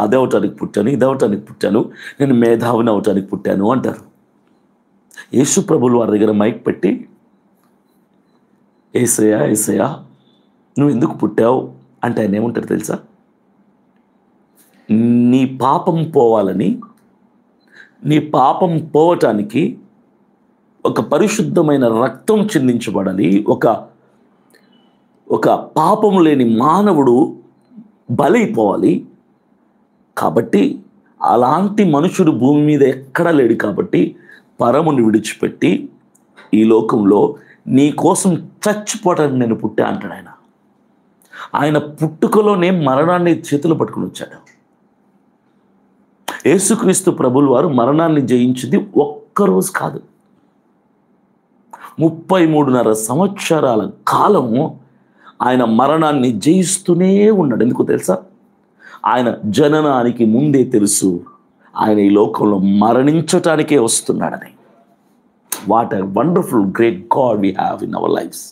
అదే అవటానికి పుట్టాను, ఇది అవటానికి పుట్టాను, నేను మేధావిని అవటానికి పుట్టాను అంటారు. యేసు ప్రభులు వారి దగ్గర మైక్ పెట్టి, యేసయ్యా యేసయ్యా నువ్వు ఎందుకు పుట్టావు అంటే ఆయన ఏమంటారు తెలుసా? నీ పాపం పోవాలని, నీ పాపం పోవటానికి ఒక పరిశుద్ధమైన రక్తం చిందించబడాలి, ఒక పాపం లేని మానవుడు బలైపోవాలి. కాబట్టి అలాంటి మనుషుడు భూమి మీద ఎక్కడా లేడు. కాబట్టి పరముని విడిచిపెట్టి ఈ లోకంలో నీ కోసం చచ్చిపోవటానికి నేను పుట్టా అంటాడు ఆయన. ఆయన పుట్టుకలోనే మరణాన్ని చేతులు పట్టుకుని వచ్చాడు. యేసుక్రీస్తు ప్రభులు వారు మరణాన్ని జయించింది ఒక్కరోజు కాదు, 33.5 సంవత్సరాల కాలము ఆయన మరణాన్ని జయిస్తూనే ఉన్నాడు. ఎందుకు తెలుసా? ఆయన జననానికి ముందే తెలుసు ఆయన ఈ లోకంలో మరణించటానికే వస్తున్నాడని. What a wonderful great God we have in our lifes.